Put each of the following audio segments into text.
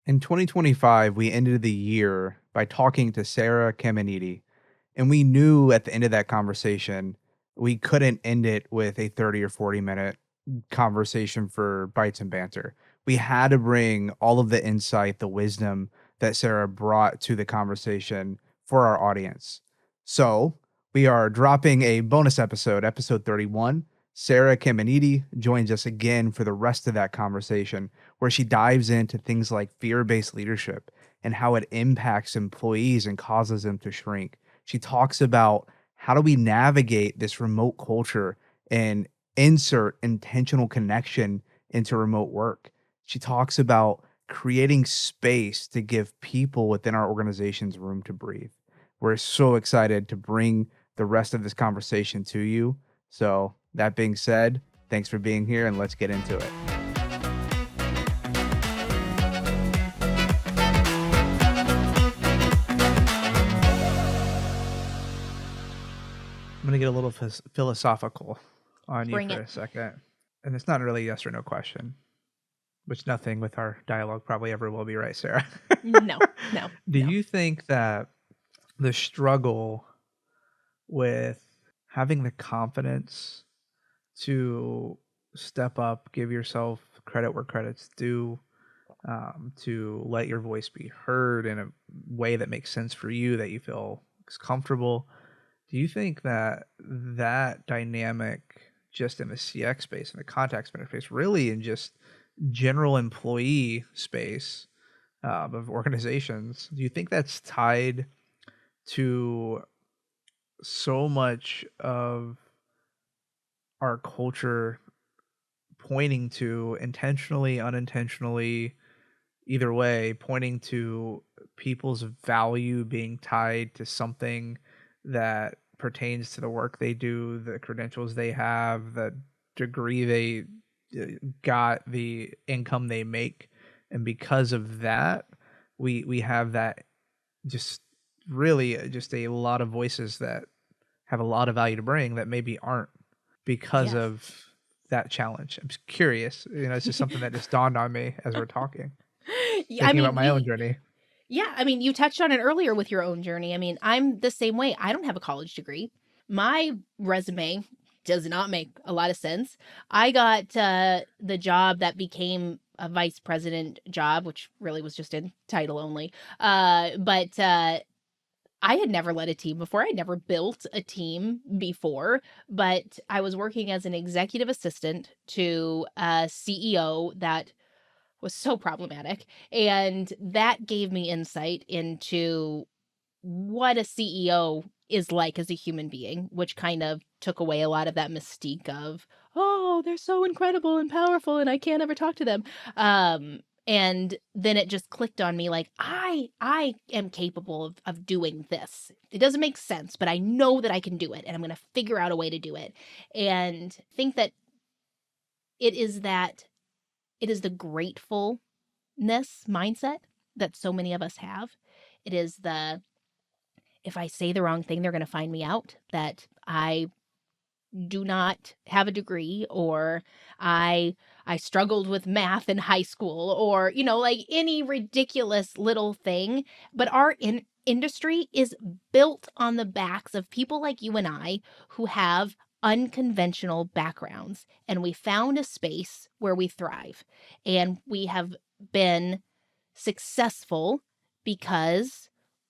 In 2025, we ended the year by talking to Sarah Caminiti, and we knew at the end of that conversation, we couldn't end it with a 30 or 40-minute conversation for Bytes and Banter. We had to bring all of the insight, the wisdom that Sarah brought to the conversation for our audience. So we are dropping a bonus episode, episode 31. Sarah Caminiti joins us again for the rest of that conversation, where she dives into things like fear-based leadership and how it impacts employees and causes them to shrink. She talks about how do we navigate this remote culture and insert intentional connection into remote work. She talks about creating space to give people within our organizations room to breathe. We're so excited to bring the rest of this conversation to you. So, that being said, thanks for being here and let's get into it. I'm going to get a little philosophical on you Bring for it. a second. And it's not really a yes or no question, which nothing with our dialogue probably ever will be, right, Sarah? No. Do you think that the struggle with having the confidence to step up, give yourself credit where credit's due, to let your voice be heard in a way that makes sense for you, that you feel is comfortable. Do you think that that dynamic, just in the CX space, in the contact center space, really in just general employee space of organizations, do you think that's tied to so much of our culture pointing to, intentionally, unintentionally, either way, pointing to people's value being tied to something that pertains to the work they do, the credentials they have, the degree they got, the income they make, and because of that, we have that just really just a lot of voices that have a lot of value to bring that maybe aren't because Yes. of that challenge. I'm just curious. It's just something that just dawned on me as we're talking, I thinking about mean, my own journey. you touched on it earlier with your own journey. I mean, I'm the same way. I don't have a college degree. My resume does not make a lot of sense. I got the job that became a vice president job, which really was just in title only. But I had never led a team before. I'd never built a team before, but I was working as an executive assistant to a CEO that was so problematic. And that gave me insight into what a CEO is like as a human being, which kind of took away a lot of that mystique of, oh, they're so incredible and powerful and I can't ever talk to them. And then it just clicked on me like, I am capable of doing this. It doesn't make sense, but I know that I can do it and I'm going to figure out a way to do it. And think that it is the gratefulness mindset that so many of us have. It is the, if I say the wrong thing, they're going to find me out, that I do not have a degree, or I struggled with math in high school, or like any ridiculous little thing. But our industry is built on the backs of people like you and I who have unconventional backgrounds, and we found a space where we thrive, and we have been successful because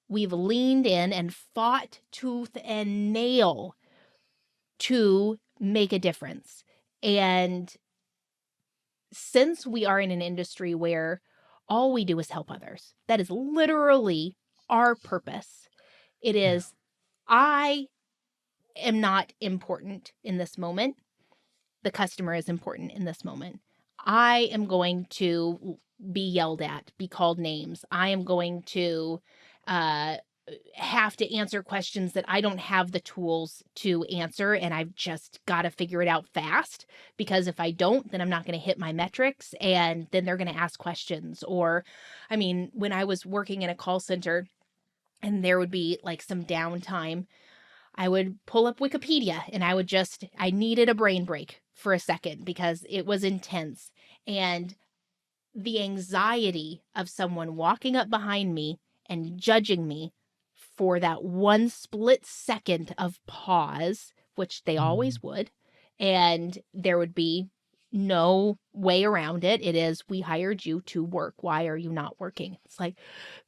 we've leaned in and fought tooth and nail to make a difference. And since we are in an industry where all we do is help others, that is literally our purpose. It is, I am not important in this moment. The customer is important in this moment. I am going to be yelled at, be called names. I am going to have to answer questions that I don't have the tools to answer, and I've just got to figure it out fast, because if I don't, then I'm not going to hit my metrics, and then they're going to ask questions. Or, I mean, when I was working in a call center and there would be like some downtime, I would pull up Wikipedia and I needed a brain break for a second because it was intense. And the anxiety of someone walking up behind me and judging me for that one split second of pause, which they Mm. always would, and there would be no way around it. It is, we hired you to work. Why are you not working? It's like,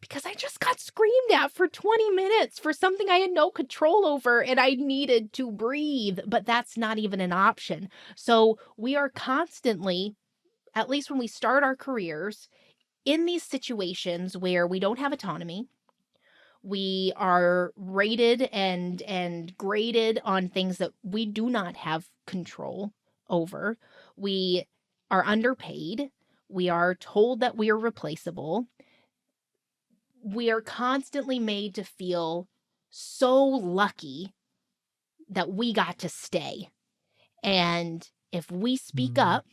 because I just got screamed at for 20 minutes for something I had no control over and I needed to breathe, but that's not even an option. So we are constantly, at least when we start our careers, in these situations where we don't have autonomy. We are rated and graded on things that we do not have control over. We are underpaid. We are told that we are replaceable. We are constantly made to feel so lucky that we got to stay. And if we speak Mm. up,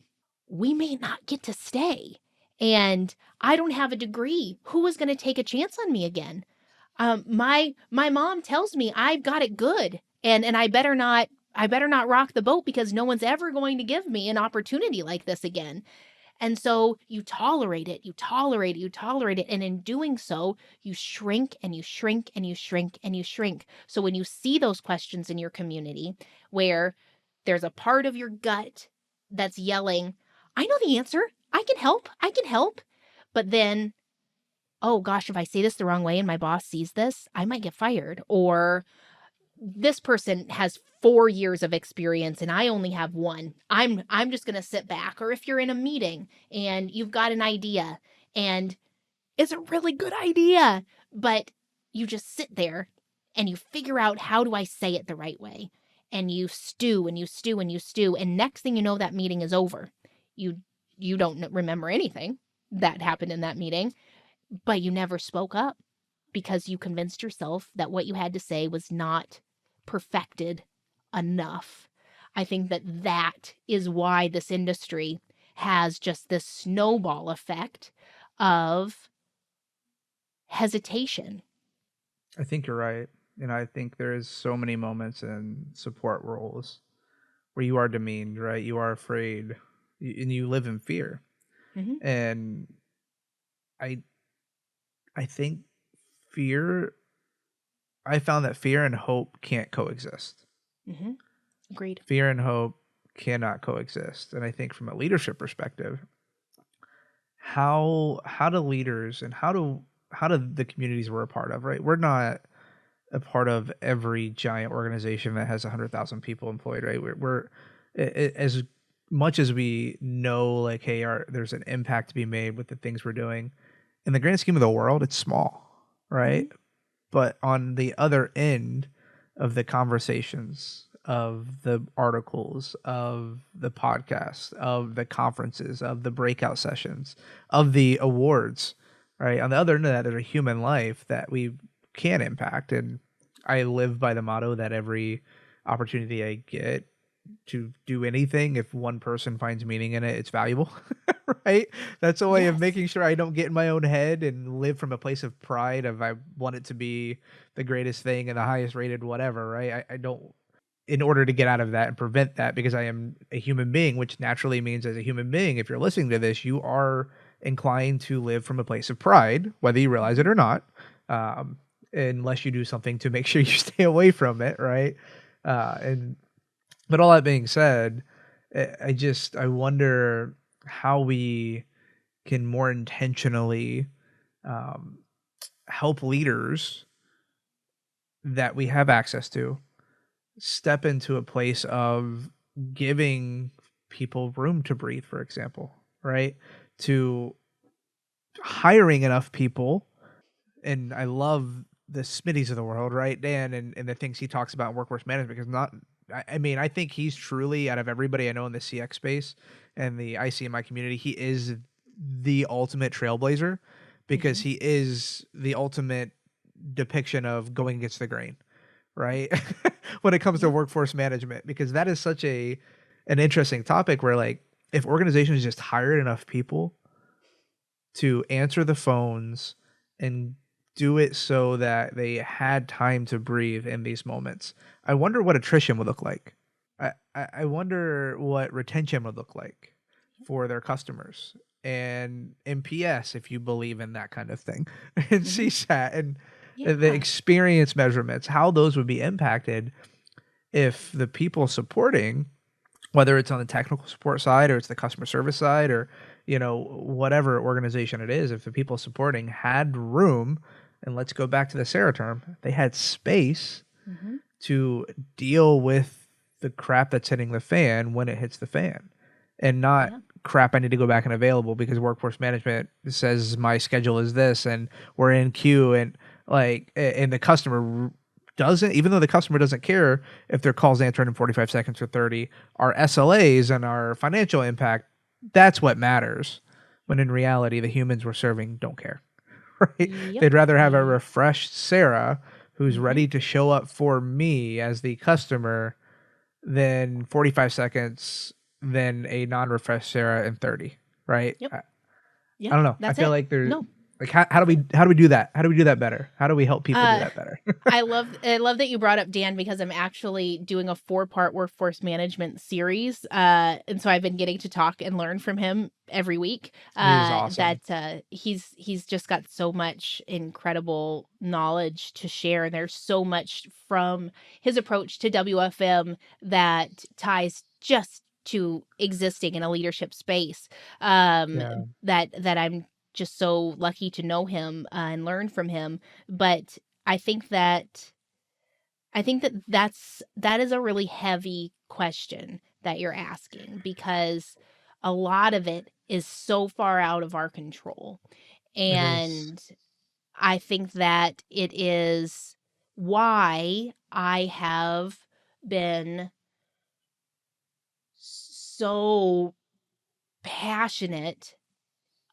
we may not get to stay. And I don't have a degree. Who is going to take a chance on me again? My mom tells me I've got it good, and I better not rock the boat because no one's ever going to give me an opportunity like this again. And so you tolerate it, you tolerate it, you tolerate it. And in doing so, you shrink and you shrink and you shrink and you shrink. So when you see those questions in your community where there's a part of your gut that's yelling, I know the answer. I can help. I can help. But then, oh gosh, if I say this the wrong way and my boss sees this, I might get fired. Or this person has 4 years of experience and I only have 1. I'm just going to sit back. Or if you're in a meeting and you've got an idea and it's a really good idea, but you just sit there and you figure out, how do I say it the right way? And you stew and you stew and you stew, and next thing you know, that meeting is over. You you don't remember anything that happened in that meeting, but you never spoke up because you convinced yourself that what you had to say was not perfected enough. I think that that is why this industry has just this snowball effect of hesitation. I think you're right. And I think there is so many moments in support roles where you are demeaned, right? You are afraid, and you live in fear. Mhm, And I I think fear I found that fear and hope can't coexist. mhm, agreed. Fear and hope cannot coexist. And I think from a leadership perspective, how do leaders and how do the communities we're a part of, right? We're not a part of every giant organization that has 100,000 people employed, right? As much as we know, like, hey, there's an impact to be made with the things we're doing. In the grand scheme of the world, it's small, Mhm, right? But on the other end of the conversations, of the articles, of the podcast, of the conferences, of the breakout sessions, of the awards, right? On the other end of that, there's a human life that we can impact. And I live by the motto that every opportunity I get to do anything, if one person finds meaning in it, it's valuable. Right? That's a way of yes. making sure I don't get in my own head and live from a place of pride of I want it to be the greatest thing and the highest rated whatever, right? I don't, in order to get out of that and prevent that, because I am a human being, which naturally means as a human being, if you're listening to this, you are inclined to live from a place of pride, whether you realize it Mhm, or not, um, unless you do something to make sure you stay away from it, right? And but all that being said, I wonder how we can more intentionally um, help leaders that we have access to step into a place of giving people room to breathe, for example, right? To hiring enough people. And I love the Smitties of the world, right, Dan, and the things he talks about in workforce management. Because not, I mean, I think he's truly, out of everybody I know in the CX space and the IC in my community, he is the ultimate trailblazer, because mhm, he is the ultimate depiction of going against the grain, right? When it comes to yeah, workforce management, because that is such an interesting topic where, like, if organizations just hired enough people to answer the phones and do it so that they had time to breathe in these moments, I wonder what attrition would look like. I wonder what retention would look like for their customers. and NPS, if you believe in that kind of thing, and Hmm. CSAT, and the Yeah. experience measurements, how those would be impacted if the people supporting, whether it's on the technical support side or it's the customer service side, or whatever organization it is, if the people supporting had room, and let's go back to the Sarah term, they had space Hmm. to deal with the crap that's hitting the fan when it hits the fan, and not Yeah. crap I need to go back and available because workforce management says my schedule is this and we're in queue, and and the customer doesn't, even though the customer doesn't care if their call's answered in 45 seconds or 30, our SLAs and our financial impact, that's what matters, when in reality the humans we're serving don't care. Right? Yep. They'd rather have a Yep. refreshed Sarah who's Hmm. ready to show up for me as the customer than 45 seconds than a non-refreshed Sarah in 30, right? Yep. I Yep. don't know. I That's feel it. like there's No. like how do we do that? How do we do that better? How do we help people do Uh, that better? I love that you brought up Dan, because I'm actually doing a 4-part workforce management series. And so I've been getting to talk and learn from him every week. He's awesome. He's just got so much incredible knowledge to share. And there's so much from his approach to WFM that ties just to existing in a leadership space. Um, Yeah. that I'm just so lucky to know him, and learn from him. But I think that that is a really heavy question that you're asking, because a lot of it is so far out of our control. It is. And I think that it is why I have been so passionate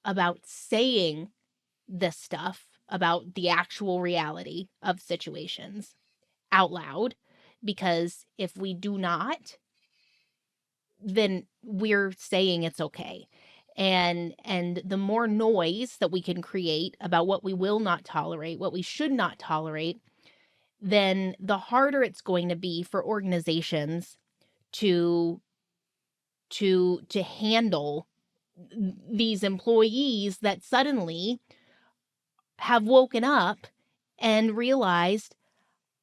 about saying this stuff about the actual reality of situations out loud, because if we do not, then we're saying it's okay. And the more noise that we can create about what we will not tolerate, what we should not tolerate, then the harder it's going to be for organizations to to handle these employees that suddenly have woken up and realized,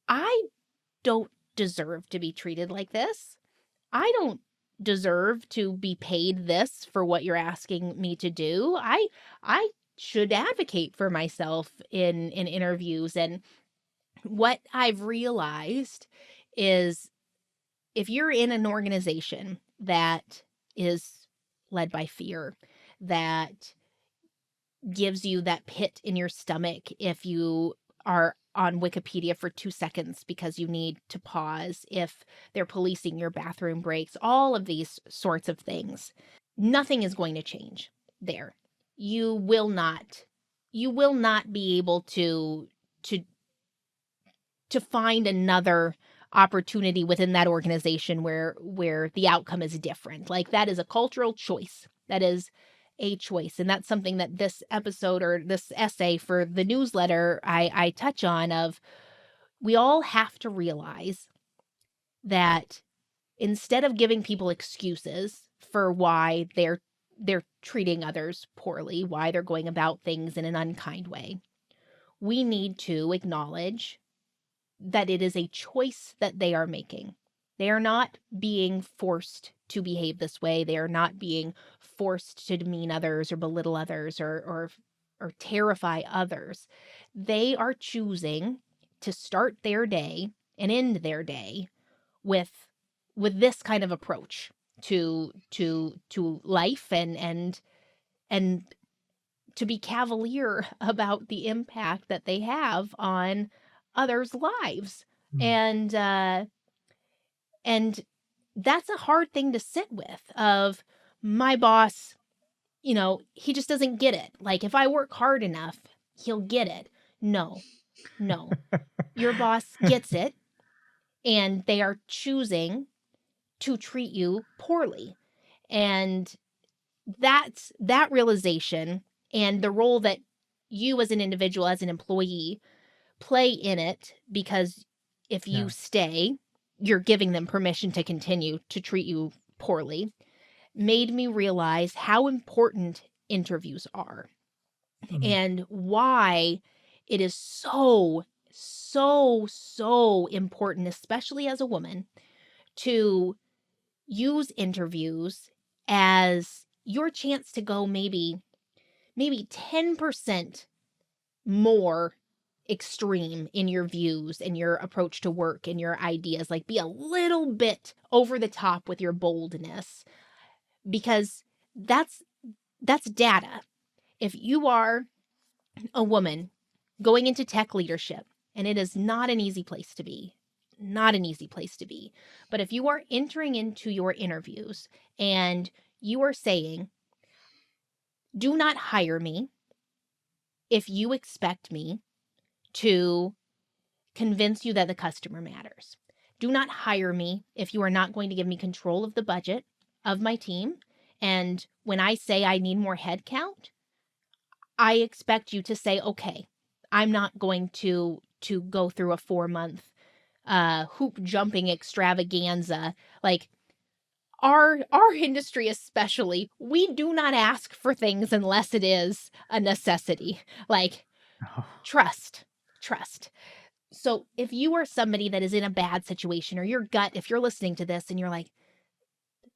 I don't deserve to be treated like this. I don't deserve to be paid this for what you're asking me to do. I should advocate for myself in interviews. And what I've realized is, if you're in an organization that is led by fear, that gives you that pit in your stomach if you are on Wikipedia for 2 seconds because you need to pause, if they're policing your bathroom breaks, all of these sorts of things. Nothing is going to change there. You will not be able to find another opportunity within that organization where the outcome is different. Like, that is a cultural choice. That is a choice. And that's something that this episode, or this essay for the newsletter, I touch on. Of, we all have to realize that instead of giving people excuses for why they're treating others poorly, why they're going about things in an unkind way, we need to acknowledge that it is a choice that they are making. They are not being forced to behave this way. They are not being forced to demean others or belittle others, or terrify others. They are choosing to start their day and end their day with this kind of approach to life, and to be cavalier about the impact that they have on others' lives. Mm. And and that's a hard thing to sit with. Of, my boss, he just doesn't get it. Like, if I work hard enough, he'll get it. No. No. Your boss gets it, and they are choosing to treat you poorly. And that realization, and the role that you as an individual, as an employee, play in it, because if you Yeah. stay, you're giving them permission to continue to treat you poorly, made me realize how important interviews are Mhm. and why it is so, so, so important, especially as a woman, to use interviews as your chance to go maybe 10% more extreme in your views and your approach to work and your ideas, like be a little bit over the top with your boldness, because that's data. If you are a woman going into tech leadership, and it is not an easy place to be, not an easy place to be, but if you are entering into your interviews and you are saying, do not hire me if you expect me to convince you that the customer matters. Do not hire me if you are not going to give me control of the budget of my team. And when I say I need more headcount, I expect you to say, okay, I'm not going to go through a 4-month hoop jumping extravaganza. Like our industry especially, we do not ask for things unless it is a necessity. Like Oh, trust. So if you are somebody that is in a bad situation, or your gut, if you're listening to this and you're like,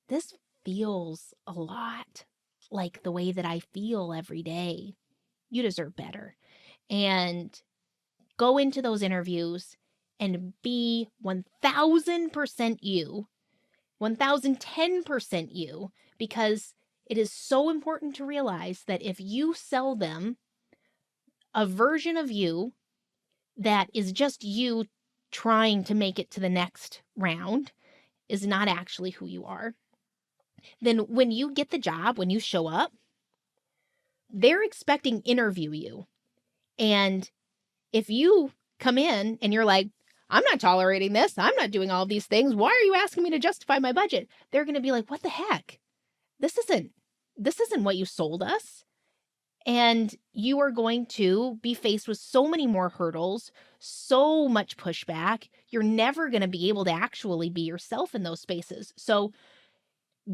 this feels a lot like the way that I feel every day, you deserve better. And go into those interviews and be 1000% you, 1010% you, because it is so important to realize that if you sell them a version of you that is just you trying to make it to the next round, is not actually who you are, then when you get the job, when you show up, they're expecting interview you. And if you come in and you're like, I'm not tolerating this, I'm not doing all of these things, why are you asking me to justify my budget? They're going to be like, what the heck? This isn't what you sold us. And you are going to be faced with so many more hurdles, so much pushback. You're never going to be able to actually be yourself in those spaces. So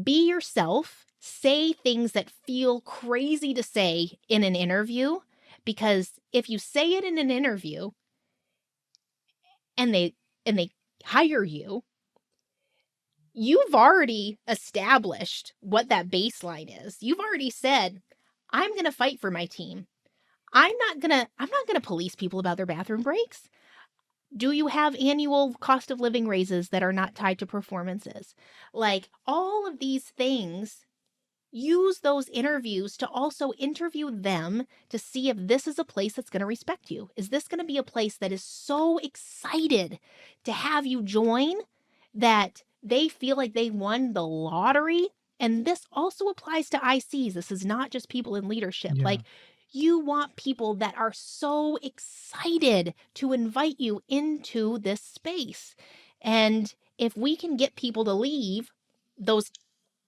be yourself, say things that feel crazy to say in an interview, because if you say it in an interview and they hire you, you've already established what that baseline is. You've already said, I'm going to fight for my team. I'm not going to police people about their bathroom breaks. Do you have annual cost of living raises that are not tied to performances? Like all of these things, use those interviews to also interview them to see if this is a place that's going to respect you. Is this going to be a place that is so excited to have you join that they feel like they won the lottery? And this also applies to ICs. This is not just people in leadership. yeah. Like, you want people that are so excited to invite you into this space. And if we can get people to leave those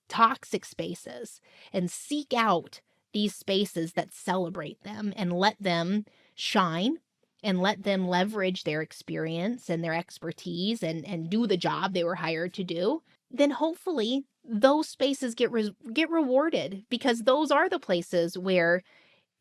toxic spaces and seek out these spaces that celebrate them and let them shine and let them leverage their experience and their expertise and do the job they were hired to do, then hopefully those spaces get rewarded, because those are the places where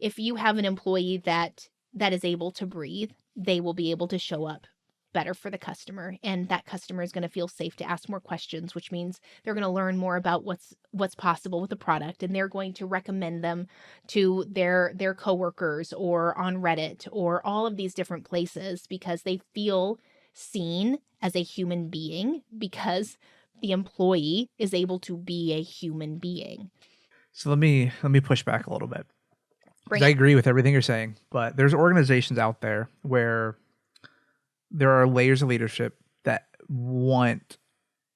if you have an employee that is able to breathe, they will be able to show up better for the customer, and that customer is going to feel safe to ask more questions, which means they're going to learn more about what's possible with the product, and they're going to recommend them to their coworkers or on Reddit or all of these different places, because they feel seen as a human being, because the employee is able to be a human being. So let me push back a little bit, because Bring I it. agree with everything you're saying, but there's organizations out there where there are layers of leadership that want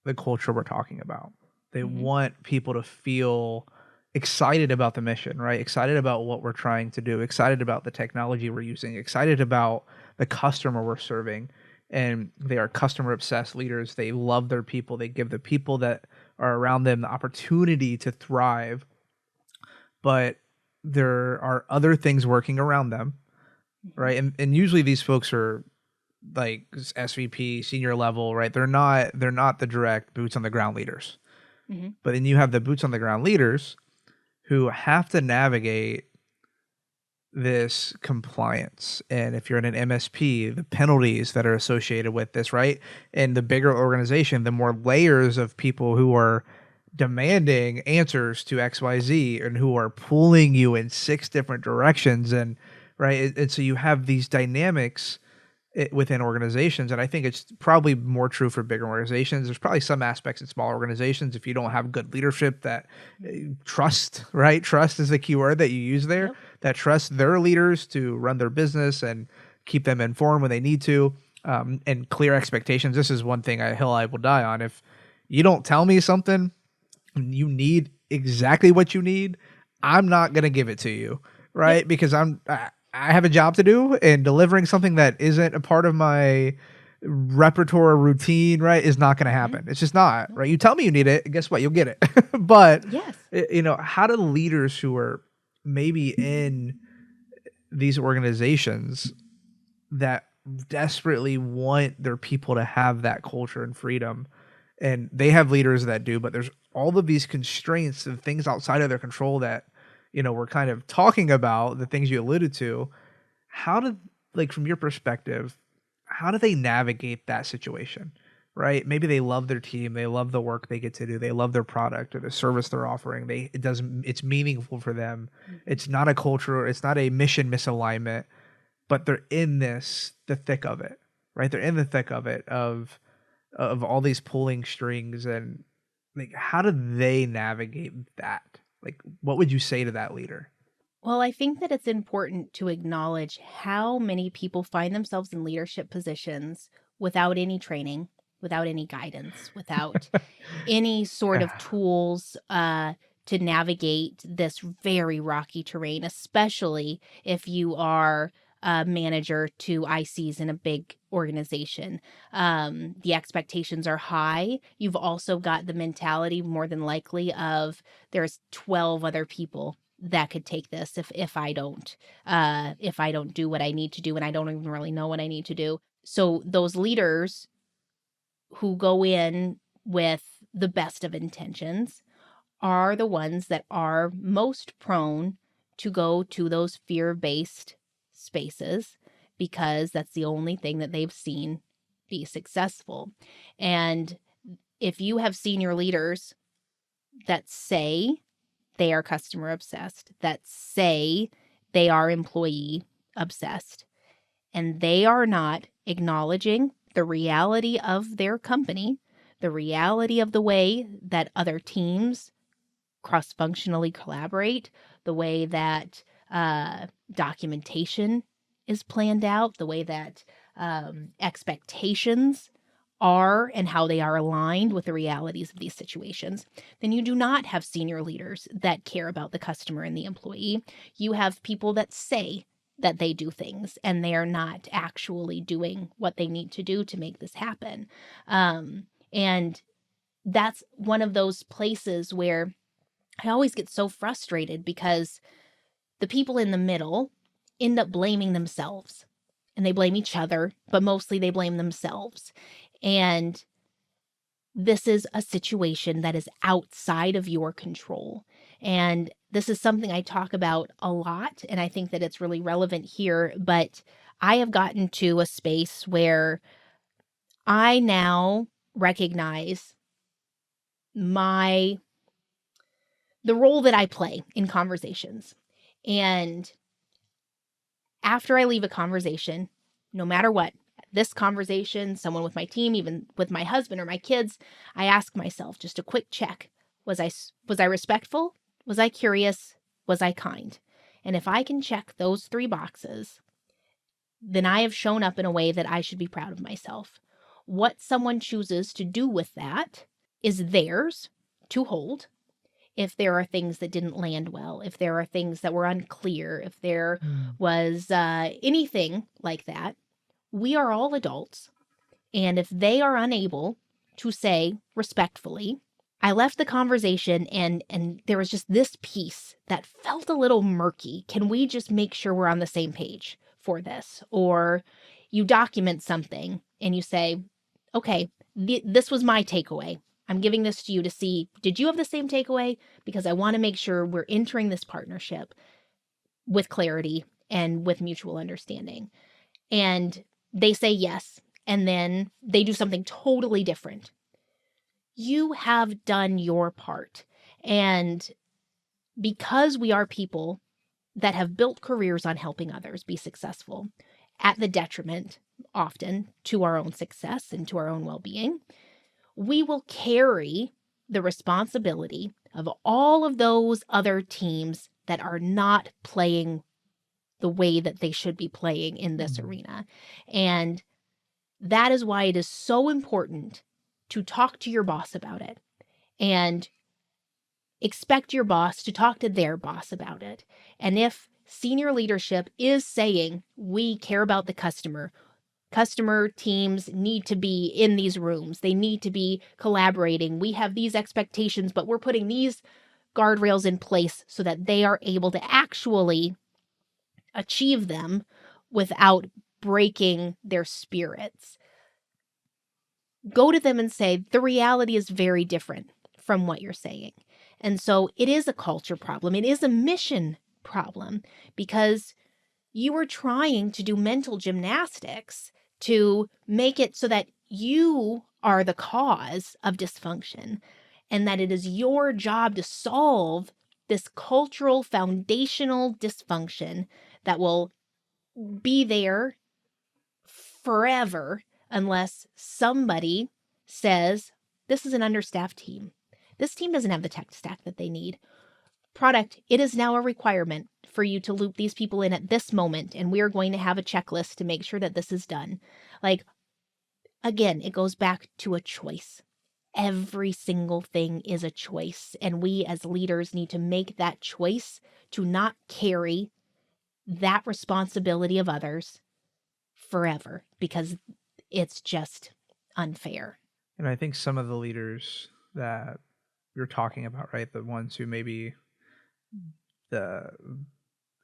the culture we're talking about. They Mm-hmm. want people to feel excited about the mission, right? Excited about what we're trying to do, excited about the technology we're using, excited about the customer we're serving. And they are customer obsessed leaders. They love their people. They give the people that are around them the opportunity to thrive. But there are other things working around them, Mm-hmm. right? And usually these folks are like SVP, senior level, right? They're not the direct boots on the ground leaders. Mm-hmm. But then you have the boots on the ground leaders who have to navigate this compliance. And if you're in an MSP, the penalties that are associated with this, right? And the bigger organization, the more layers of people who are demanding answers to XYZ and who are pulling you in 6 different directions. And right. And so you have these dynamics within organizations. And I think it's probably more true for bigger organizations. There's probably some aspects in smaller organizations, if you don't have good leadership that trust, right? Trust is the key word that you use there, Yep. that trust their leaders to run their business and keep them informed when they need to, and clear expectations. This is one thing hill I will die on. If you don't tell me something, you need exactly what you need, I'm not going to give it to you, right? Yep. Because I have a job to do, and delivering something that isn't a part of my repertoire routine, right, is not going to happen. It's just not, right? You tell me you need it, and guess what? You'll get it. But, Yes. how do leaders who are maybe in these organizations that desperately want their people to have that culture and freedom, and they have leaders that do, but there's all of these constraints and things outside of their control that we're kind of talking about, the things you alluded to. How do, like, from your perspective, how do they navigate that situation, right? Maybe they love their team, they love the work they get to do, they love their product or the service they're offering, it's meaningful for them. It's not a culture, it's not a mission misalignment, but they're in the thick of it, right? They're in the thick of it, of all these pulling strings. And like, how do they navigate that? Like, what would you say to that leader? Well, I think that it's important to acknowledge how many people find themselves in leadership positions without any training, without any guidance, without any sort of tools to navigate this very rocky terrain, especially if you are a manager to ICs in a big organization. The expectations are high. You've also got the mentality, more than likely, of there's 12 other people that could take this if I don't do what I need to do, and I don't even really know what I need to do. So those leaders who go in with the best of intentions are the ones that are most prone to go to those fear-based spaces, because that's the only thing that they've seen be successful. And if you have senior leaders that say they are customer obsessed, that say they are employee obsessed, and they are not acknowledging the reality of their company, the reality of the way that other teams cross-functionally collaborate, the way that documentation is planned out, the way that expectations are and how they are aligned with the realities of these situations, then you do not have senior leaders that care about the customer and the employee. You have people that say that they do things, and they are not actually doing what they need to do to make this happen. And that's one of those places where I always get so frustrated, because the people in the middle end up blaming themselves, and they blame each other, but mostly they blame themselves. And this is a situation that is outside of your control. And this is something I talk about a lot, and I think that it's really relevant here. But I have gotten to a space where I now recognize the role that I play in conversations. And after I leave a conversation, no matter what, this conversation, someone with my team, even with my husband or my kids, I ask myself just a quick check. Was I respectful? Was I curious? Was I kind? And if I can check those 3 boxes, then I have shown up in a way that I should be proud of myself. What someone chooses to do with that is theirs to hold. If there are things that didn't land well, if there are things that were unclear, if there was anything like that, we are all adults. And if they are unable to say respectfully, I left the conversation and there was just this piece that felt a little murky. Can we just make sure we're on the same page for this? Or you document something and you say, okay, this was my takeaway. I'm giving this to you to see, did you have the same takeaway? Because I want to make sure we're entering this partnership with clarity and with mutual understanding. And they say yes, and then they do something totally different. You have done your part. And because we are people that have built careers on helping others be successful at the detriment, often, to our own success and to our own well-being, we will carry the responsibility of all of those other teams that are not playing the way that they should be playing in this Mhm. arena. And that is why it is so important to talk to your boss about it and expect your boss to talk to their boss about it. And if senior leadership is saying, we care about the customer teams need to be in these rooms, they need to be collaborating, we have these expectations, but we're putting these guardrails in place so that they are able to actually achieve them without breaking their spirits. Go to them and say, the reality is very different from what you're saying. And so it is a culture problem. It is a mission problem because you are trying to do mental gymnastics to make it so that you are the cause of dysfunction and that it is your job to solve this cultural foundational dysfunction that will be there forever unless somebody says, this is an understaffed team. This team doesn't have the tech stack that they need. Product, it is now a requirement for you to loop these people in at this moment, and we are going to have a checklist to make sure that this is done. Like, again, it goes back to a choice. Every single thing is a choice, and we as leaders need to make that choice to not carry that responsibility of others forever because it's just unfair. And I think some of the leaders that you're talking about, right, the ones who maybe the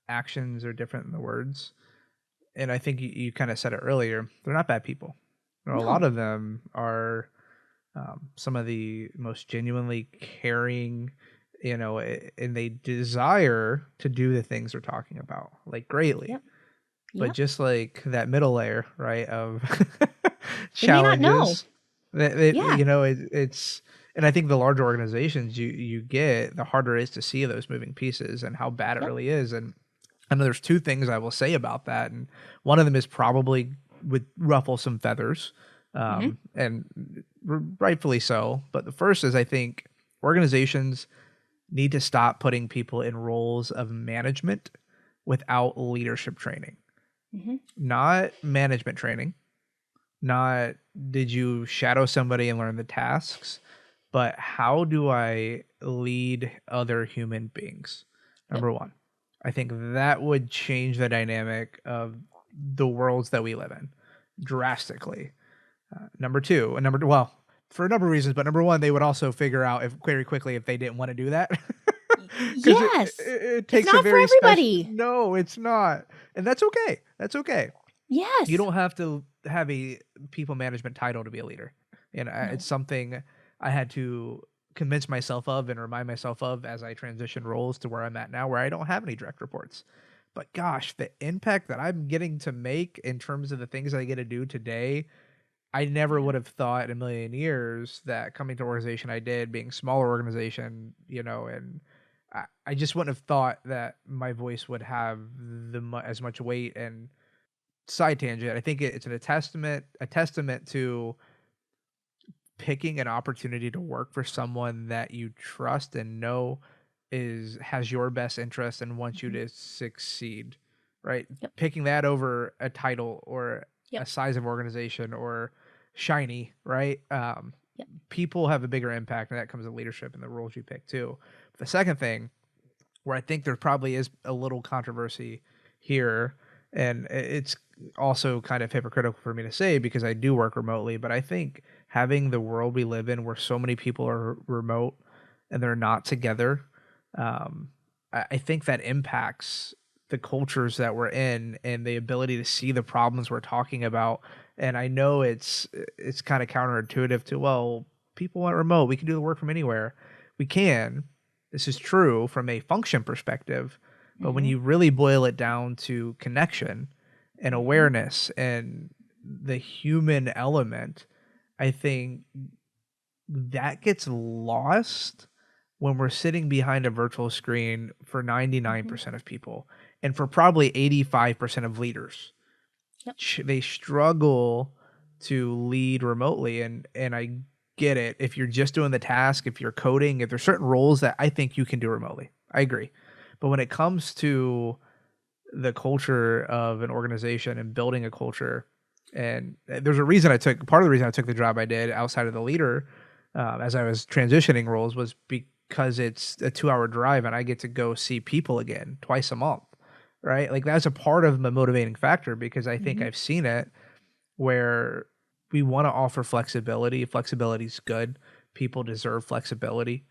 actions are different than the words, and I think you kind of said it earlier, they're not bad people. You know, a lot No. of them are some of the most genuinely caring, and they desire to do the things they're talking about, like, greatly. Yep. But Yep. just like that middle layer, right, of They may not know. challenges, that Yeah. it's, and I think the larger organizations you get, the harder it is to see those moving pieces and how bad it Yep. really is. And I know there's two things I will say about that, and one of them is probably would ruffle some feathers, Mm-hmm. and rightfully so. But the first is, I think organizations need to stop putting people in roles of management without leadership training. Mm-hmm. Not management training, not did you shadow somebody and learn the tasks, but how do I lead other human beings? Yep. Number one, I think that would change the dynamic of the worlds that we live in drastically. Number two, well, for a number of reasons, but number one, they would also figure out if very quickly if they didn't want to do that. Because Yes. it It's takes a not for very special. everybody. No, it's not, and that's okay. That's okay. You Yes. don't have to have a people management title to be a leader. And it's No. something I had to convince myself of and remind myself of as I transition roles to where I'm at now, where I don't have any direct reports. But gosh, the impact that I'm getting to make in terms of the things I get to do today, I never Yeah. would have thought in a million years that coming to organization I did, being a smaller organization, and I just wouldn't have thought that my voice would have as much weight. And side tangent, I think it's a testament to picking an opportunity to work for someone that you trust and know has your best interest and wants you Mm-hmm. to succeed, right? Yep. Picking that over a title or Yep. a size of organization or shiny, right? Yep. People have a bigger impact, and that comes with leadership and the roles you pick too. But the second thing, where I think there probably is a little controversy here, and it's also kind of hypocritical for me to say because I do work remotely, but I think having the world we live in where so many people are remote and they're not together, I think that impacts the cultures that we're in and the ability to see the problems we're talking about. And I know it's kind of counterintuitive to, well, people want remote. We can do the work from anywhere. We can. This is true from a function perspective. But when Mm-hmm. you really boil it down to connection and Mm-hmm. awareness and the human element, I think that gets lost when we're sitting behind a virtual screen for Mm-hmm. 99% of people and for probably 85% of leaders. Yep. They struggle to lead remotely, and I get it. If you're just doing the task, if you're coding, if there's certain roles that I think you can do remotely, I agree. But when it comes to the culture of an organization and building a culture, and there's a reason I took part of the reason I took the job I did outside of the leader, as I was transitioning roles, was because it's a 2-hour drive and I get to go see people again twice a month, right? Like that's a part of the motivating factor because I think Mm-hmm. I've seen it where we want to offer flexibility. Flexibility is good. People deserve flexibility.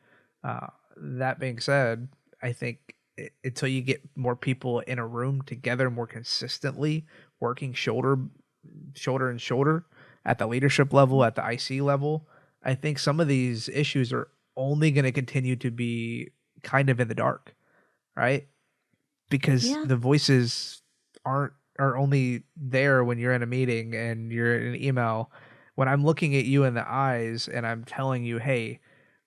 That being said, I think until you get more people in a room together more consistently, working shoulder and shoulder at the leadership level, at the IC level, I think some of these issues are only going to continue to be kind of in the dark, right? Because Yeah. the voices are only there when you're in a meeting and you're in an email. When I'm looking at you in the eyes and I'm telling you, hey,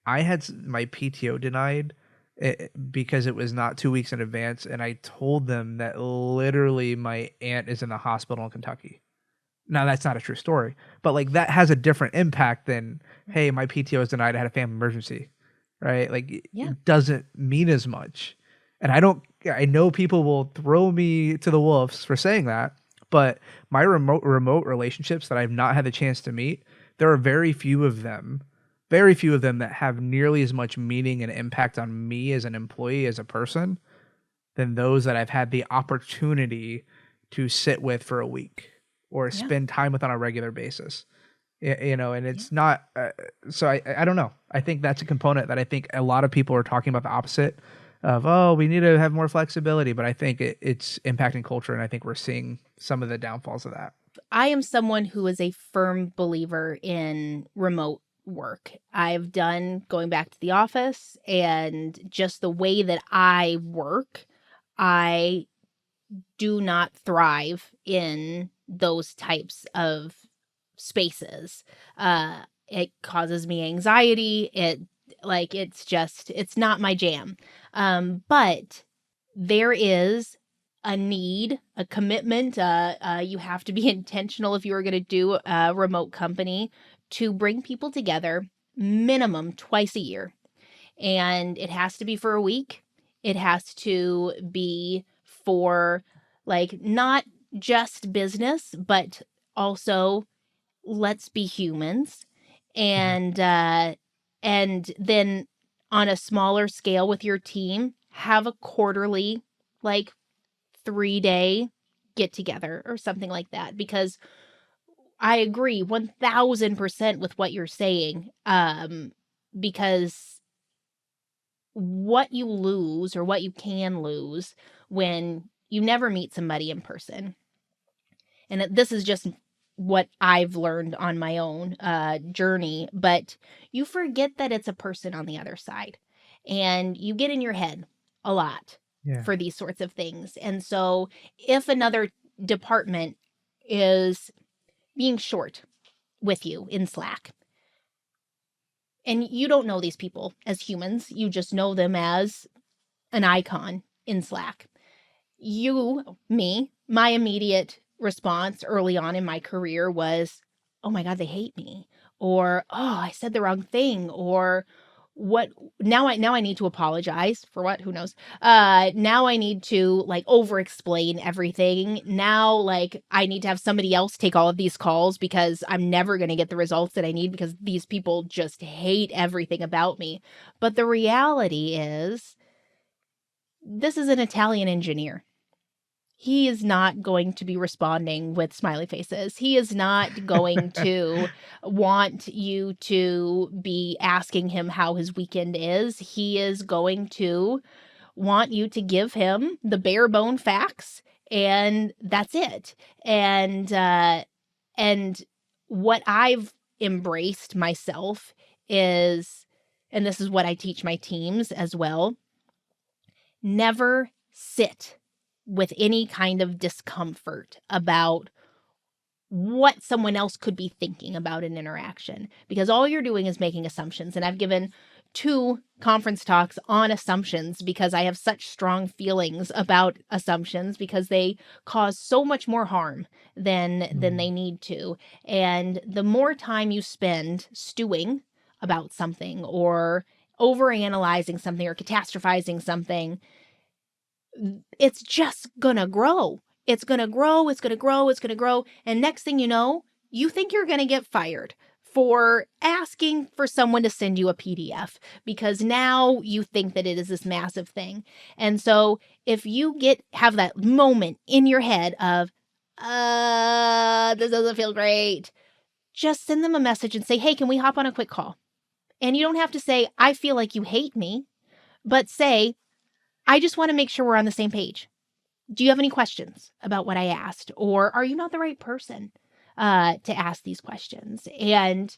I had my PTO denied because it was not 2 weeks in advance, and I told them that literally my aunt is in the hospital in Kentucky. Now that's not a true story, but like that has a different impact than, hey, my PTO is denied. I had a family emergency, right? Like Yeah. it doesn't mean as much. And I know people will throw me to the wolves for saying that, but my remote relationships that I've not had the chance to meet, there are very few of them that have nearly as much meaning and impact on me as an employee, as a person, than those that I've had the opportunity to sit with for a week or Yeah. spend time with on a regular basis. And Yeah. it's not. So I don't know. I think that's a component that I think a lot of people are talking about the opposite of. Oh, we need to have more flexibility, but I think it's impacting culture, and I think we're seeing some of the downfalls of that. I am someone who is a firm believer in remote work. I've done going back to the office, and just the way that I work, I do not thrive in those types of spaces. It causes me anxiety. It's not my jam. But there is a need, a commitment. You have to be intentional if you are going to do a remote company to bring people together minimum twice a year. And it has to be for a week. It has to be for like not just business, but also let's be humans. Mhm. And then on a smaller scale with your team, have a quarterly, like 3-day get together or something like that. Because I agree 1000% with what you're saying. Because what you lose or what you can lose when you never meet somebody in person. And this is just what I've learned on my own journey, but you forget that it's a person on the other side. And you get in your head a lot Yeah. for these sorts of things. And so if another department is being short with you in Slack, and you don't know these people as humans, you just know them as an icon in Slack. My immediate response early on in my career was, oh my God, they hate me. Or, oh, I said the wrong thing. Or, what now I need to apologize for what, who knows. Now I need to like over explain everything. Now like I need to have somebody else take all of these calls because I'm never going to get the results that I need because these people just hate everything about me. But the reality is, this is an Italian engineer. He is not going to be responding with smiley faces. He is not going to want you to be asking him how his weekend is. He is going to want you to give him the bare bone facts, and that's it. And what I've embraced myself is, and this is what I teach my teams as well, never sit with any kind of discomfort about what someone else could be thinking about an interaction, because all you're doing is making assumptions. And I've given 2 conference talks on assumptions because I have such strong feelings about assumptions, because they cause so much more harm than they need to. And the more time you spend stewing about something or overanalyzing something or catastrophizing something, it's just gonna grow. It's gonna grow, it's gonna grow, it's gonna grow. And next thing you know, you think you're gonna get fired for asking for someone to send you a PDF, because now you think that it is this massive thing. And so if you have that moment in your head of, this doesn't feel great, just send them a message and say, hey, can we hop on a quick call? And you don't have to say, I feel like you hate me, but say, I just want to make sure we're on the same page. Do you have any questions about what I asked? Or are you not the right person to ask these questions? And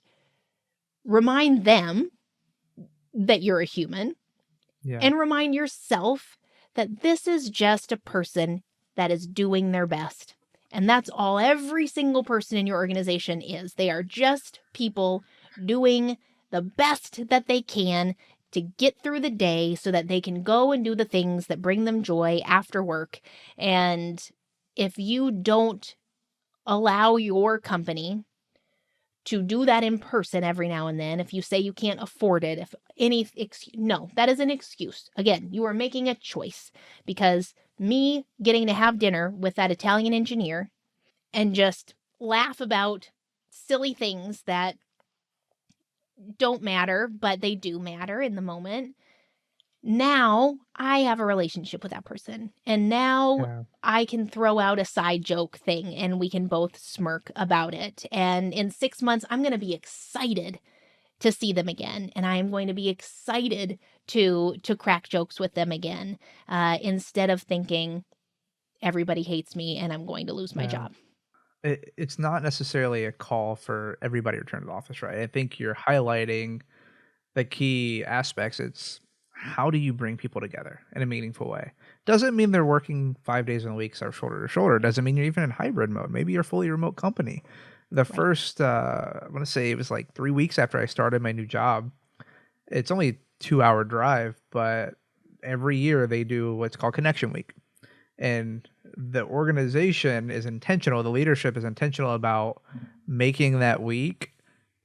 remind them that you're a human. Yeah. And remind yourself that this is just a person that is doing their best. And that's all every single person in your organization is. They are just people doing the best that they can to get through the day so that they can go and do the things that bring them joy after work. And if you don't allow your company to do that in person every now and then, if you say you can't afford it, no, that is an excuse. Again, you are making a choice, because me getting to have dinner with that Italian engineer and just laugh about silly things that don't matter, but they do matter in the moment. Now I have a relationship with that person, and now Yeah. I can throw out a side joke thing and we can both smirk about it. And in 6 months, I'm going to be excited to see them again. And I'm going to be excited to crack jokes with them again, instead of thinking everybody hates me and I'm going to lose my Yeah. job. It's not necessarily a call for everybody to return to the office, right? I think you're highlighting the key aspects. It's how do you bring people together in a meaningful way? Doesn't mean they're working 5 days in a week, so shoulder to shoulder. Doesn't mean you're even in hybrid mode. Maybe you're a fully remote company. The Right. first, I want to say it was like 3 weeks after I started my new job. It's only a 2 hour drive, but every year they do what's called Connection Week. And the organization is intentional, the leadership is intentional about making that week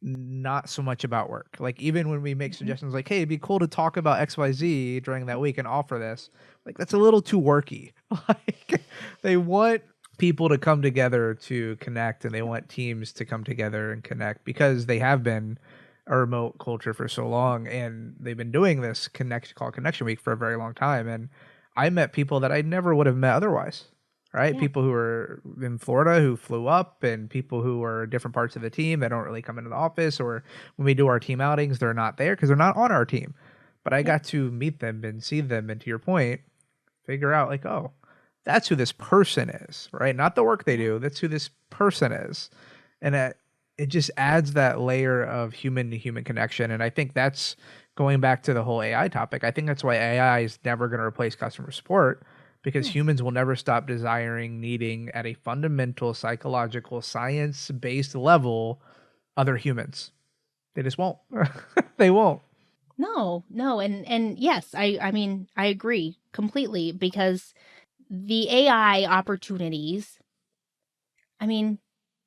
not so much about work. Like, even when we make Mhm. suggestions like, hey, it'd be cool to talk about XYZ during that week and offer this, like, that's a little too worky. Like, they want people to come together to connect, and they want teams to come together and connect, because they have been a remote culture for so long, and they've been doing this called Connection Week for a very long time. And I met people that I never would have met otherwise, right? Yeah. People who are in Florida who flew up, and people who are different parts of the team that don't really come into the office, or when we do our team outings, they're not there because they're not on our team. But I Yep. got to meet them and see them, and to your point, figure out like, oh, that's who this person is, right? Not the work they Yeah. do. That's who this person is. And it just adds that layer of human to human connection. And I think that's going back to the whole AI topic. I think that's why AI is never going to replace customer support, because No. humans will never stop desiring, needing at a fundamental psychological science based level other humans. They just won't. They won't. No. And yes, I mean, I agree completely, because the AI opportunities, I mean,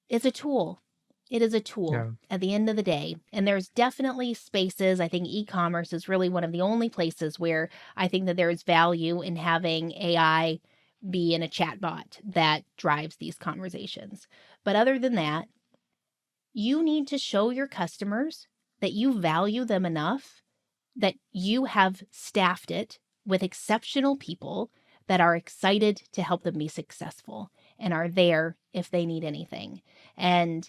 it's a tool. It is a tool Yeah. at the end of the day. And there's definitely spaces. I think e-commerce is really one of the only places where I think that there is value in having AI be in a chatbot that drives these conversations. But other than that, you need to show your customers that you value them enough that you have staffed it with exceptional people that are excited to help them be successful and are there if they need anything. And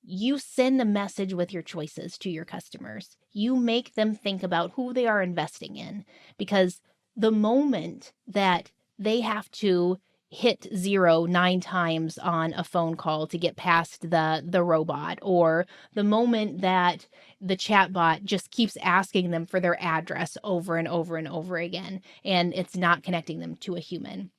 you send a message with your choices to your customers. You make them think about who they are investing in, because the moment that they have to hit 0 9 times on a phone call to get past the robot, or the moment that the chatbot just keeps asking them for their address over and over and over again, and it's not connecting them to a human.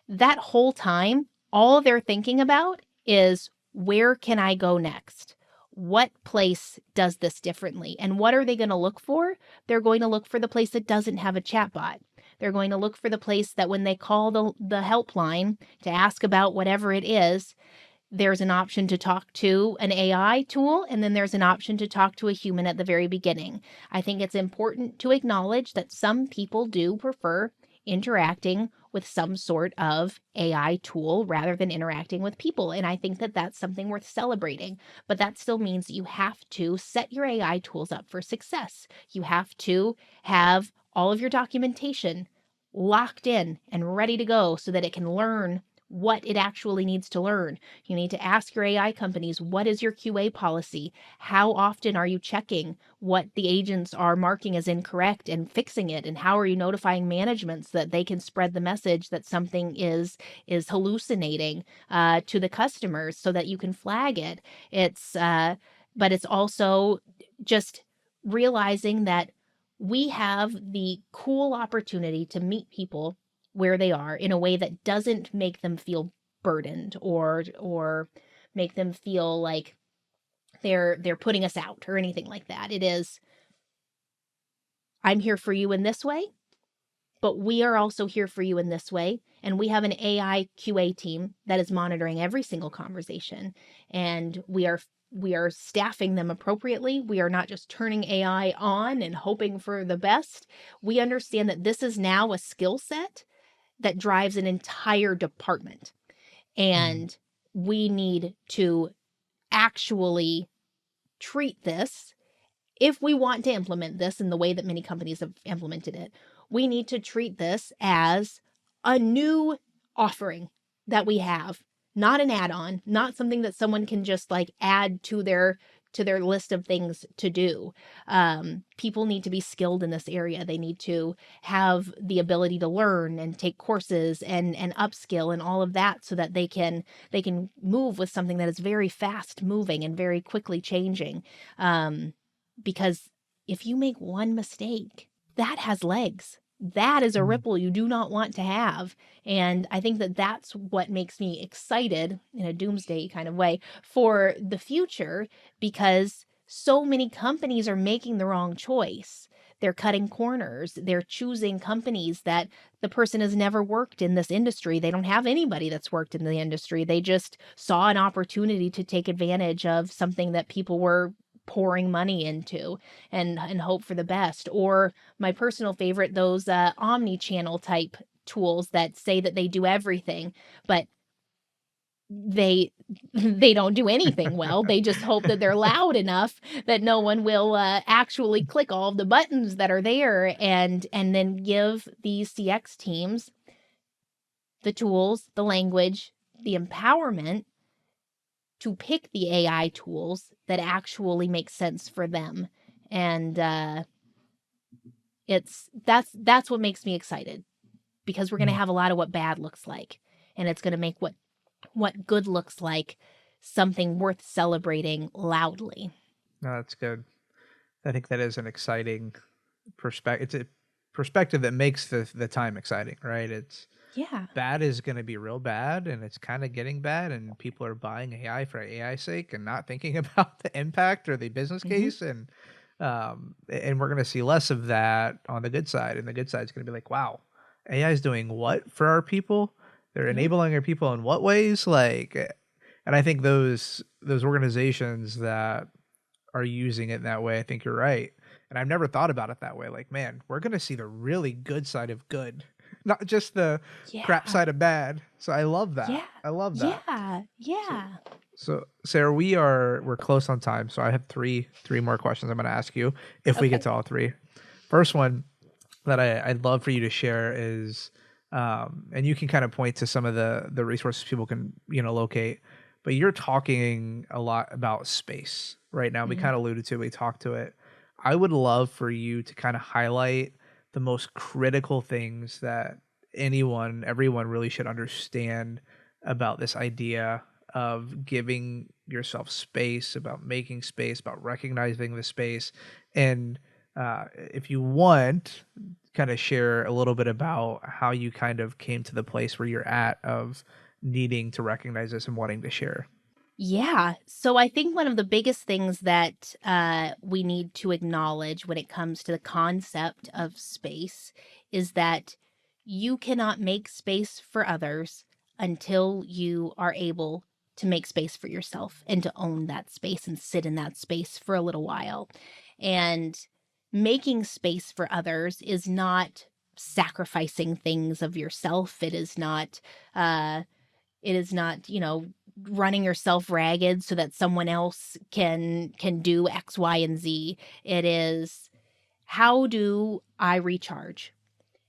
That whole time, all they're thinking about is, where can I go next? What place does this differently? And what are they going to look for? They're going to look for the place that doesn't have a chatbot. They're going to look for the place that when they call the helpline to ask about whatever it is, there's an option to talk to an AI tool, and then there's an option to talk to a human at the very beginning. I think it's important to acknowledge that some people do prefer interacting with some sort of AI tool rather than interacting with people. And I think that that's something worth celebrating. But that still means that you have to set your AI tools up for success. You have to have all of your documentation locked in and ready to go so that it can learn what it actually needs to learn. You need to ask your AI companies, what is your QA policy? How often are you checking what the agents are marking as incorrect and fixing it? And how are you notifying managements that they can spread the message that something is hallucinating to the customers so that you can flag it? But it's also just realizing that we have the cool opportunity to meet people where they are in a way that doesn't make them feel burdened or make them feel like they're putting us out or anything like that. It is, I'm here for you in this way, but we are also here for you in this way. And we have an AI QA team that is monitoring every single conversation, and we are staffing them appropriately. We are not just turning AI on and hoping for the best. We understand that this is now a skill set that drives an entire department. And we need to actually treat this, if we want to implement this in the way that many companies have implemented it, we need to treat this as a new offering that we have, not an add-on, not something that someone can just like add to their list of things to do. People need to be skilled in this area. They need to have the ability to learn and take courses and upskill and all of that so that they can move with something that is very fast moving and very quickly changing. Because if you make one mistake, that has legs. That is a ripple you do not want to have. And I think that that's what makes me excited in a doomsday kind of way for the future, because so many companies are making the wrong choice. They're cutting corners. They're choosing companies that the person has never worked in this industry. They don't have anybody that's worked in the industry. They just saw an opportunity to take advantage of something that people were pouring money into and hope for the best. Or my personal favorite, those omni-channel type tools that say that they do everything, but they don't do anything well. They just hope that they're loud enough that no one will actually click all of the buttons that are there, and then give these CX teams the tools, the language, the empowerment to pick the AI tools that actually make sense for them. And that's what makes me excited, because we're going to have a lot of what bad looks like, and it's going to make what good looks like something worth celebrating loudly. No, that's good. I think that is an exciting perspective. It's a perspective that makes the time exciting, right? It's Yeah. bad is going to be real bad, and it's kind of getting bad, and people are buying AI for AI's sake and not thinking about the impact or the business case, and we're going to see less of that on the good side. And the good side is going to be like, wow, AI is doing what for our people? They're enabling our people in what ways? Like, and I think those organizations that are using it in that way, I think you're right. And I've never thought about it that way. Like, man, we're going to see the really good side of good, not just the crap Yeah. side of bad. So I love that. Yeah. I love that. Yeah. Yeah. So Sarah, we're close on time. So I have three more questions I'm going to ask you if we get Okay. to all three. First one that I'd love for you to share is, and you can kind of point to some of the resources people can, locate, but you're talking a lot about space right now. We kind of alluded to it, we talked to it. I would love for you to kind of highlight the most critical things that everyone really should understand about this idea of giving yourself space, about making space, about recognizing the space. And if you want, kind of share a little bit about how you kind of came to the place where you're at of needing to recognize this and wanting to share. Yeah. So I think one of the biggest things that we need to acknowledge when it comes to the concept of space is that you cannot make space for others until you are able to make space for yourself and to own that space and sit in that space for a little while. And making space for others is not sacrificing things of yourself. Uh, it is not, running yourself ragged so that someone else can do X, Y, and Z. It is, how do I recharge?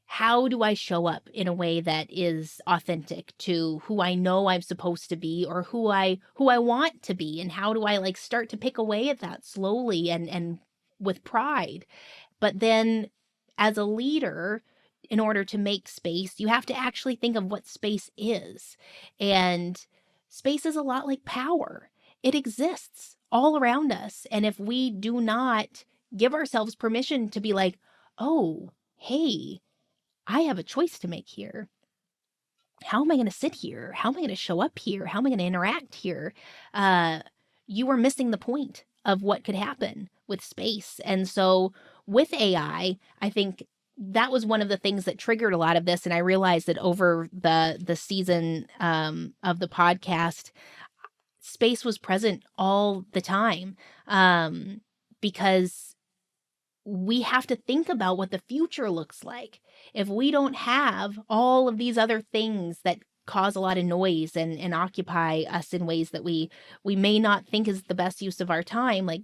How do I show up in a way that is authentic to who I know I'm supposed to be or who I want to be? And how do I like start to pick away at that slowly and with pride? But then as a leader, in order to make space, you have to actually think of what space is. And space is a lot like power. It exists all around us. And if we do not give ourselves permission to be like, oh, hey, I have a choice to make here. How am I going to sit here? How am I going to show up here? How am I going to interact here? Uh, you are missing the point of what could happen with space. And so with AI, I think that was one of the things that triggered a lot of this. And I realized that over the season of the podcast, space was present all the time, because we have to think about what the future looks like. If we don't have all of these other things that cause a lot of noise and occupy us in ways that we may not think is the best use of our time, like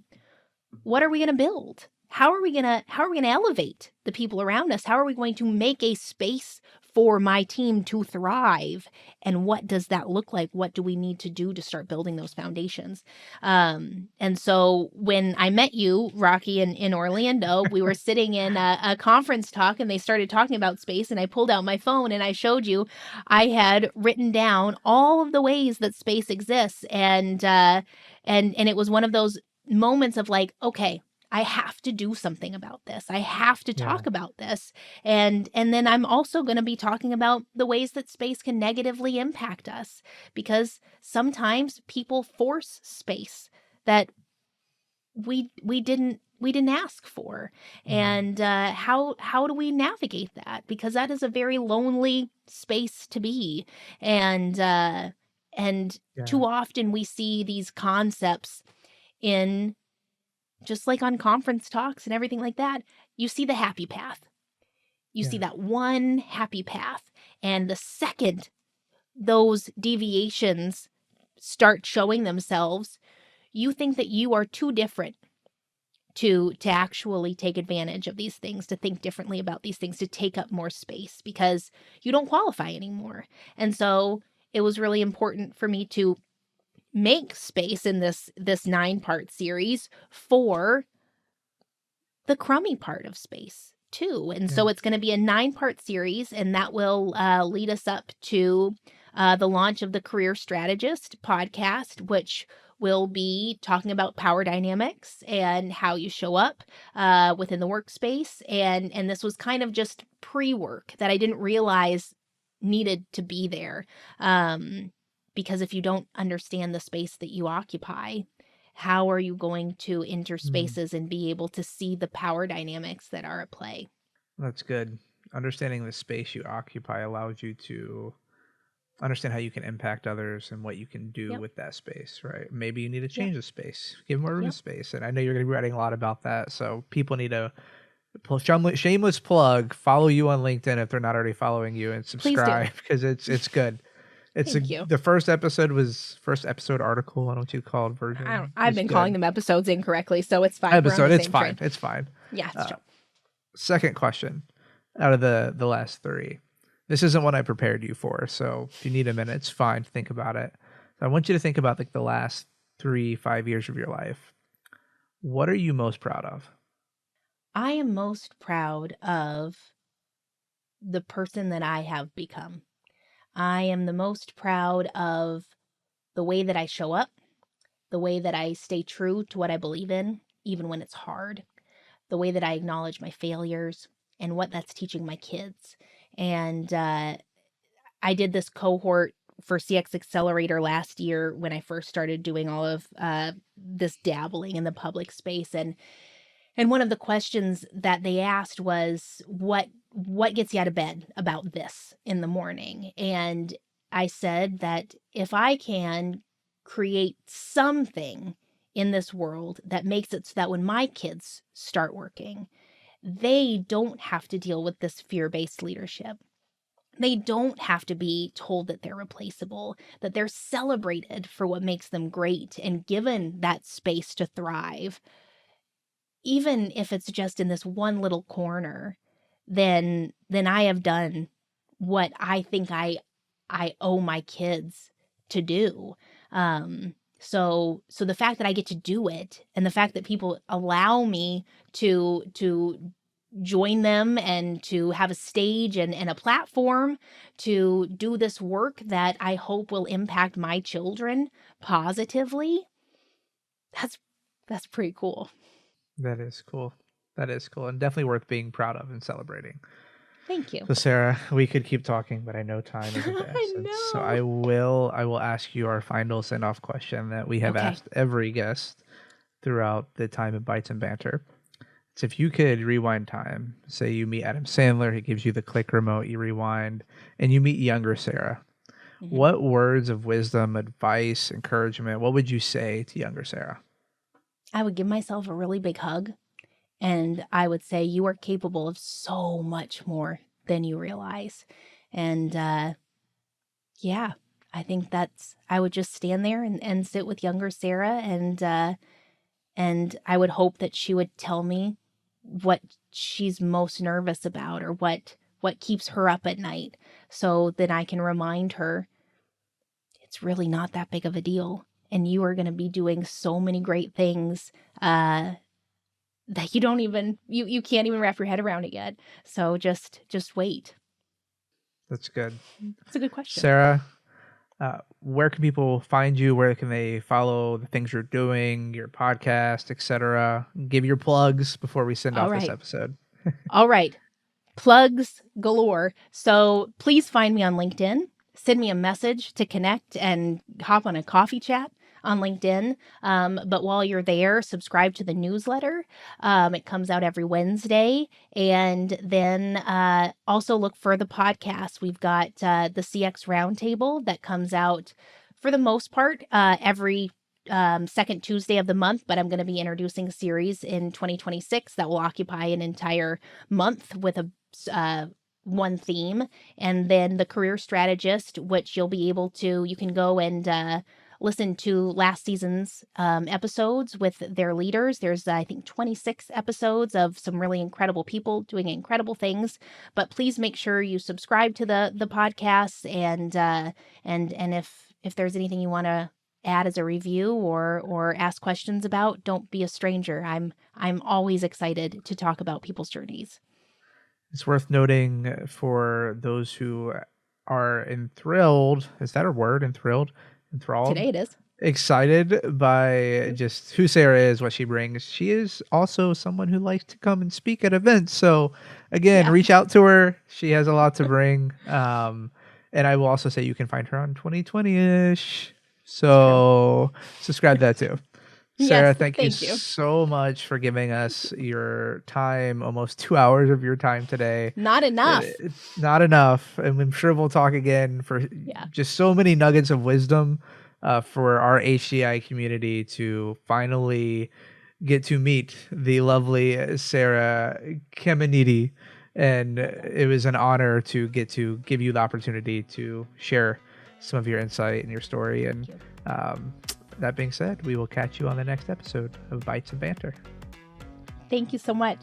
what are we going to build? How are we going to elevate the people around us? How are we going to make a space for my team to thrive? And what does that look like? What do we need to do to start building those foundations? And so when I met you, Rocky, in Orlando, we were sitting in a conference talk and they started talking about space, and I pulled out my phone and I showed you I had written down all of the ways that space exists. And it was one of those moments of like, okay, I have to do something about this. I have to Yeah. talk about this. And then I'm also going to be talking about the ways that space can negatively impact us, because sometimes people force space that we didn't ask for. Mhm. And how do we navigate that? Because that is a very lonely space to be. And Yeah. too often we see these concepts in, just like on conference talks and everything like that, you see the happy path. You see Yeah. that one happy path. And the second those deviations start showing themselves, you think that you are too different to actually take advantage of these things, to think differently about these things, to take up more space because you don't qualify anymore. And so it was really important for me to make space in this 9-part series for the crummy part of space too. And Yeah. so it's going to be a 9-part series, and that will lead us up to the launch of the Career Strategist podcast, which will be talking about power dynamics and how you show up within the workspace. And this was kind of just pre-work that I didn't realize needed to be there. Because if you don't understand the space that you occupy, how are you going to enter Mhm. spaces and be able to see the power dynamics that are at play? That's good. Understanding the space you occupy allows you to understand how you can impact others and what you can do Yep. with that space, right? Maybe you need to Yep. change the space, give more room Yep. space. And I know you're going to be writing a lot about that. So people need to shameless plug, follow you on LinkedIn if they're not already following you, and Please do. subscribe because it's good. Thank you. The first episode article, I don't know what you call it, version I've is been calling good. them episodes incorrectly, so it's fine. We're on Episode, the it's same fine. train. It's fine. Yeah, it's Uh, true. Second question out of the last three. This isn't what I prepared you for, so if you need a minute, it's fine. Think about it. So I want you to think about like the last 3, 5 years of your life. What are you most proud of? I am most proud of the person that I have become. I am the most proud of the way that I show up, the way that I stay true to what I believe in, even when it's hard, the way that I acknowledge my failures, and what that's teaching my kids. And I did this cohort for CX Accelerator last year when I first started doing all of this dabbling in the public space. And one of the questions that they asked was, what gets you out of bed about this in the morning? And I said that if I can create something in this world that makes it so that when my kids start working, they don't have to deal with this fear-based leadership. They don't have to be told that they're replaceable, that they're celebrated for what makes them great and given that space to thrive. Even if it's just in this one little corner, then I have done what I think I owe my kids to do. So the fact that I get to do it, and the fact that people allow me to join them and to have a stage and a platform to do this work that I hope will impact my children positively, that's pretty cool. That is cool. That is cool, and definitely worth being proud of and celebrating. Thank you. So Sarah, we could keep talking, but I know time is of the essence. So I will ask you our final send-off question that we have asked every guest throughout the time of Bytes and Banter. So if you could rewind time, say you meet Adam Sandler, he gives you the click remote, you rewind, and you meet younger Sarah. Mm-hmm. What words of wisdom, advice, encouragement, what would you say to younger Sarah? I would give myself a really big hug, and I would say, you are capable of so much more than you realize. And yeah, I think I would just stand there and sit with younger Sarah, and I would hope that she would tell me what she's most nervous about, or what keeps her up at night, so that I can remind her it's really not that big of a deal. And you are going to be doing so many great things that you don't even, you can't even wrap your head around it yet. So just wait. That's good. That's a good question. Sarah, where can people find you? Where can they follow the things you're doing, your podcast, etc.? Give your plugs before we send off this episode. All right. Plugs galore. So please find me on LinkedIn. Send me a message to connect and hop on a coffee chat on LinkedIn. But while you're there, subscribe to the newsletter. It comes out every Wednesday. And then also look for the podcast. We've got the CX Roundtable that comes out for the most part every second Tuesday of the month, but I'm going to be introducing a series in 2026 that will occupy an entire month with a one theme. And then the Career Strategist, which you can go and listen to last season's episodes with their leaders. There's, I think, 26 episodes of some really incredible people doing incredible things. But please make sure you subscribe to the podcasts, and if there's anything you want to add as a review or ask questions about, don't be a stranger. I'm always excited to talk about people's journeys. It's worth noting for those who are enthralled. Is that a word? Enthralled? Enthralled? Today it is. Excited by just who Sarah is, what she brings. She is also someone who likes to come and speak at events. So again, reach out to her. She has a lot to bring. And I will also say you can find her on 2020-ish. So subscribe to that too. Sarah, thank you so much for giving us your time, almost 2 hours of your time today. Not enough. Not enough. And I'm sure we'll talk again for just so many nuggets of wisdom for our HDI community to finally get to meet the lovely Sarah Caminiti. And it was an honor to get to give you the opportunity to share some of your insight and your story. And that being said, we will catch you on the next episode of Bytes and Banter. Thank you so much.